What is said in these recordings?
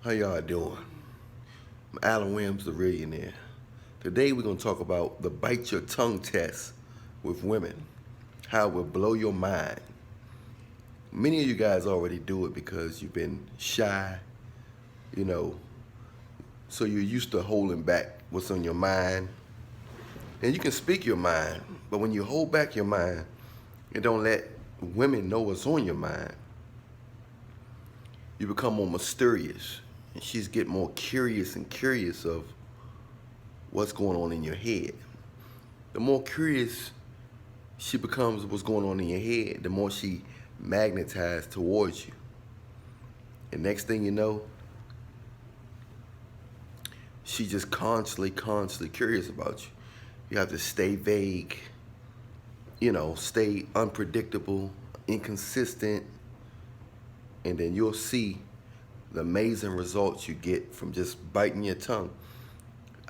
How y'all doing? I'm Allan Williams, the Reallionaire. Today we're going to talk about the bite your tongue test with women. How it will blow your mind. Many of you guys already do it because you've been shy, you know, so you're used to holding back what's on your mind. And you can speak your mind, but when you hold back your mind and don't let women know what's on your mind, you become more mysterious. And she's getting more curious and curious of what's going on in your head. The more curious she becomes what's going on in your head, the more she magnetized towards you. And next thing you know, she just constantly curious about you. You have to stay vague, stay unpredictable, inconsistent, and then you'll see the amazing results you get from just biting your tongue.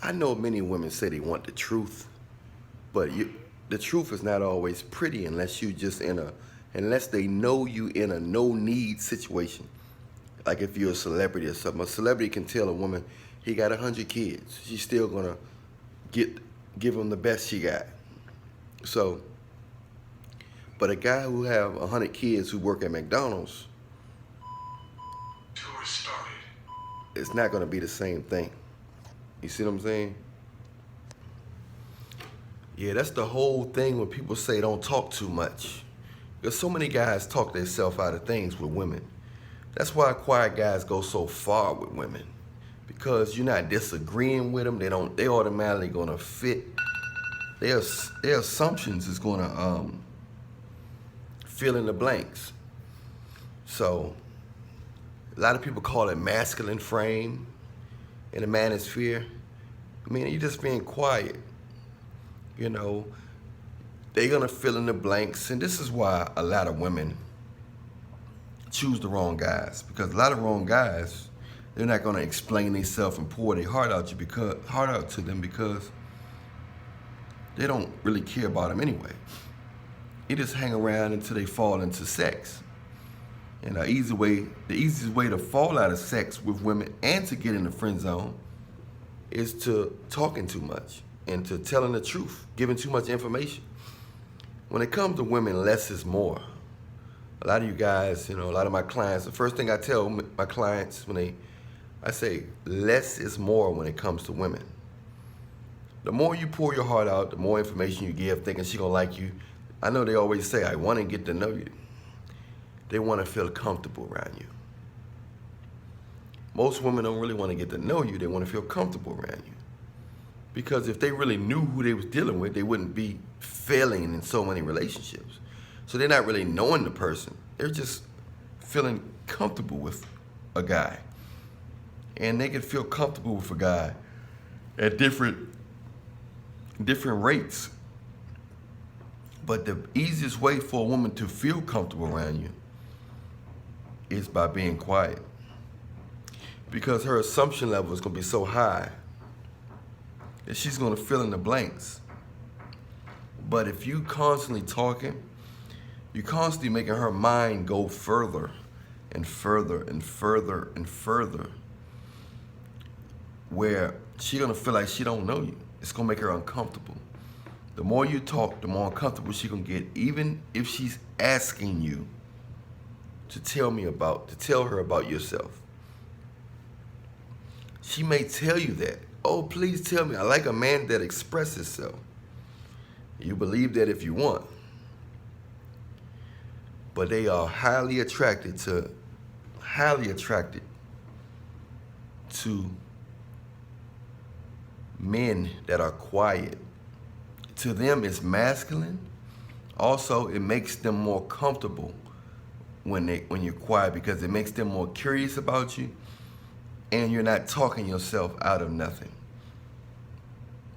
I know many women say they want the truth, but the truth is not always pretty unless unless they know you in a no-need situation. Like if you're a celebrity or something. A celebrity can tell a woman he got 100 kids. She's still gonna give him the best she got. So, but a guy who have 100 kids who work at McDonald's, it's not going to be the same thing. You see what I'm saying? Yeah, that's the whole thing when people say don't talk too much. Because so many guys talk themselves out of things with women. That's why quiet guys go so far with women. Because you're not disagreeing with them. They automatically going to fit. Their assumptions is going to fill in the blanks. So a lot of people call it masculine frame in the manosphere. I mean, you're just being quiet. They're gonna fill in the blanks, and this is why a lot of women choose the wrong guys. Because a lot of wrong guys, they're not gonna explain themselves and pour their heart out to them because they don't really care about them anyway. They just hang around until they fall into sex. And the easiest way to fall out of sex with women and to get in the friend zone is to talking too much and to telling the truth, giving too much information. When it comes to women, less is more. A lot of you guys, a lot of my clients, the first thing I tell my clients I say less is more when it comes to women. The more you pour your heart out, the more information you give, thinking she gonna like you. I know they always say, I want to get to know you. They want to feel comfortable around you. Most women don't really want to get to know you. They want to feel comfortable around you. Because if they really knew who they was dealing with, they wouldn't be failing in so many relationships. So they're not really knowing the person. They're just feeling comfortable with a guy. And they can feel comfortable with a guy at different rates. But the easiest way for a woman to feel comfortable around you is by being quiet. Because her assumption level is going to be so high that she's going to fill in the blanks. But if you constantly talking, you're constantly making her mind go further and further and further and further, where she's going to feel like she don't know you. It's going to make her uncomfortable. The more you talk, the more uncomfortable she's going to get, even if she's asking you to tell her about yourself. She may tell you that. Oh, please tell me. I like a man that expresses himself. You believe that if you want. But they are highly attracted to men that are quiet. To them, it's masculine. Also, it makes them more comfortable when you're quiet because it makes them more curious about you and you're not talking yourself out of nothing.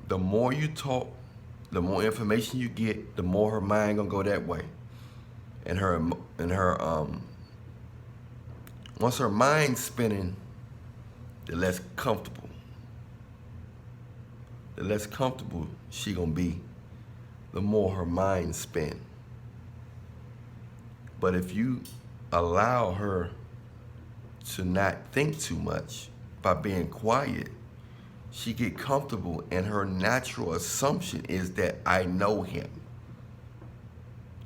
The more you talk, the more information you get, the more her mind gonna go that way. And once her mind's spinning, the less comfortable she gonna be, the more her mind spin. But if you allow her to not think too much by being quiet. She get comfortable, and her natural assumption is that I know him.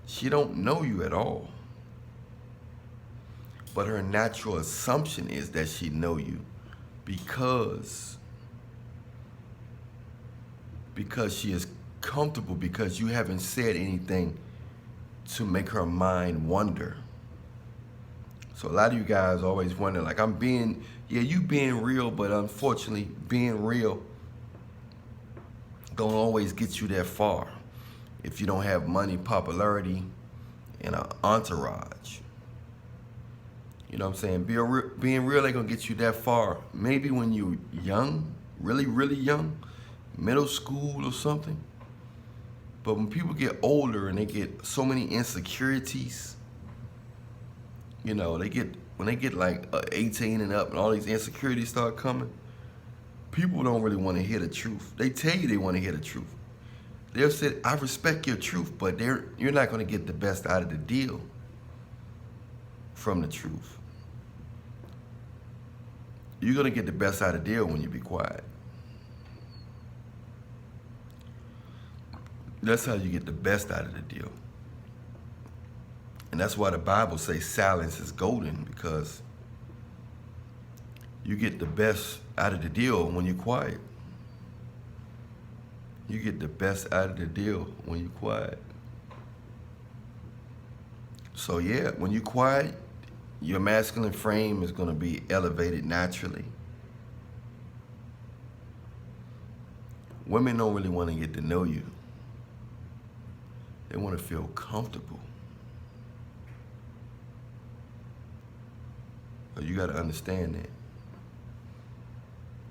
She don't know you at all. But her natural assumption is that she know you because she is comfortable, because you haven't said anything to make her mind wonder. So a lot of you guys always wonder, like, you being real, but unfortunately, being real don't always get you that far if you don't have money, popularity, and an entourage. You know what I'm saying? Being real ain't gonna get you that far. Maybe when you're young, really, really young, middle school or something. But when people get older and they get so many insecurities, you know, when they get like 18 and up and all these insecurities start coming, people don't really want to hear the truth. They tell you they want to hear the truth. They'll say, I respect your truth, but you're not going to get the best out of the deal from the truth. You're going to get the best out of the deal when you be quiet. That's how you get the best out of the deal. And that's why the Bible says silence is golden, because you get the best out of the deal when you're quiet. You get the best out of the deal when you're quiet. So yeah, when you're quiet, your masculine frame is going to be elevated naturally. Women don't really want to get to know you. They want to feel comfortable. But you got to understand that.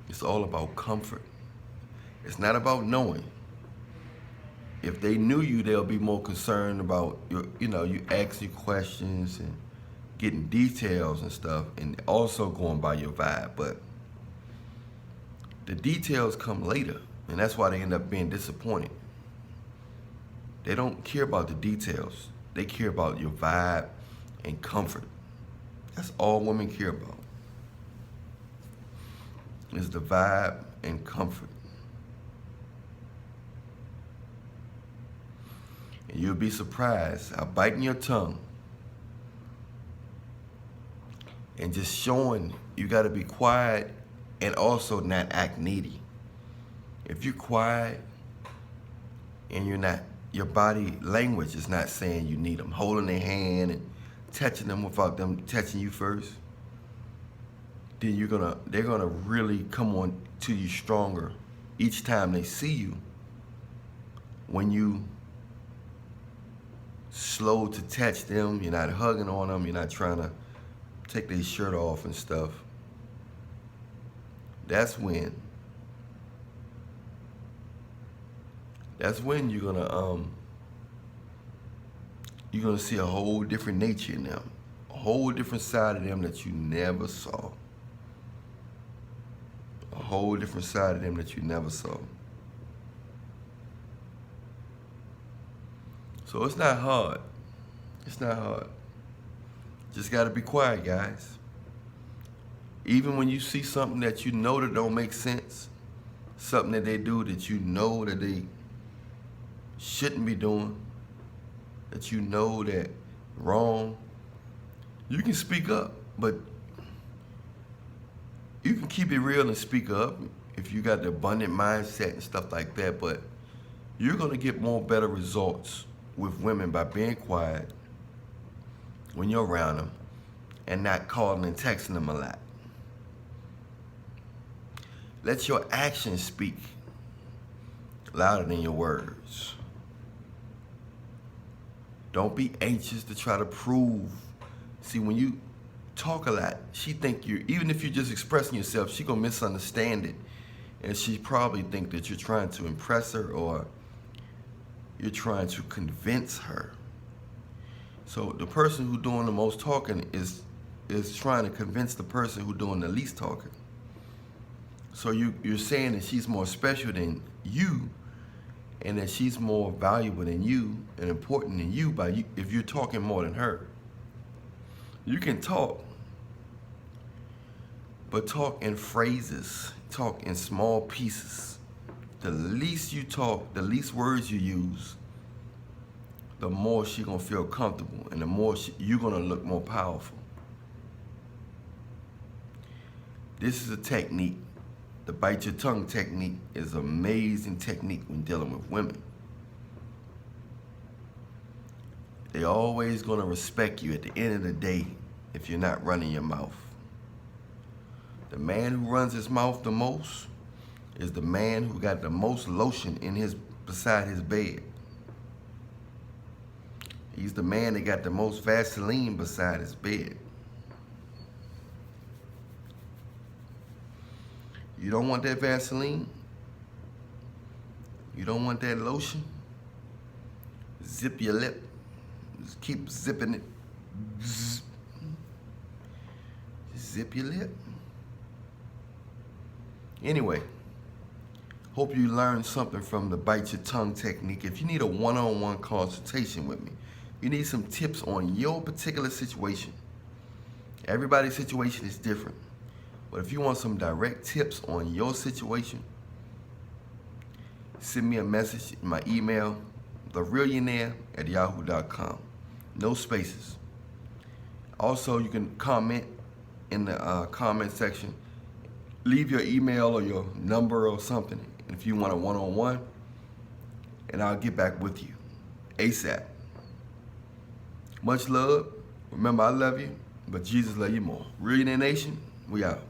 It's all about comfort. It's not about knowing. If they knew you, they'll be more concerned about you asking questions and getting details and stuff, and also going by your vibe. But the details come later, and that's why they end up being disappointed. They don't care about the details. They care about your vibe and comfort. That's all women care about, is the vibe and comfort. And you'll be surprised how biting your tongue and just showing you got to be quiet and also not act needy. If you're quiet and your body language is not saying you need them, holding their hand and touching them without them touching you first, then they're gonna really come on to you stronger each time they see you. When you slow to touch them, you're not hugging on them, you're not trying to take their shirt off and stuff. That's when you're gonna see a whole different nature in them, a whole different side of them that you never saw. A whole different side of them that you never saw. So it's not hard. It's not hard. Just gotta be quiet, guys. Even when you see something that you know that don't make sense, something that they do that you know that they shouldn't be doing, that you know that wrong, you can speak up, but you can keep it real and speak up if you got the abundant mindset and stuff like that, but you're gonna get better results with women by being quiet when you're around them and not calling and texting them a lot. Let your actions speak louder than your words. Don't be anxious to try to prove. See, when you talk a lot, she think even if you're just expressing yourself, she gonna misunderstand it. And she probably think that you're trying to impress her or you're trying to convince her. So the person who's doing the most talking is trying to convince the person who's doing the least talking. So you're saying that she's more special than you, and that she's more valuable than you and important than you if you're talking more than her. You can talk, But talk in phrases, talk in small pieces. The least you talk, the least words you use, the more she gonna feel comfortable and the more you're gonna look more powerful. This is a technique. The bite your tongue technique is an amazing technique when dealing with women. They always gonna respect you at the end of the day if you're not running your mouth. The man who runs his mouth the most is the man who got the most lotion beside his bed. He's the man that got the most Vaseline beside his bed. You don't want that Vaseline? You don't want that lotion? Zip your lip. Just keep zipping it. Just zip your lip. Anyway, hope you learned something from the bite your tongue technique. If you need a one-on-one consultation with me, you need some tips on your particular situation. Everybody's situation is different. But if you want some direct tips on your situation, send me a message in my email, therealchelasway@yahoo.com. No spaces. Also, you can comment in the comment section. Leave your email or your number or something if you want a one-on-one, and I'll get back with you ASAP. Much love. Remember, I love you, but Jesus love you more. Reallionaire Nation, we out.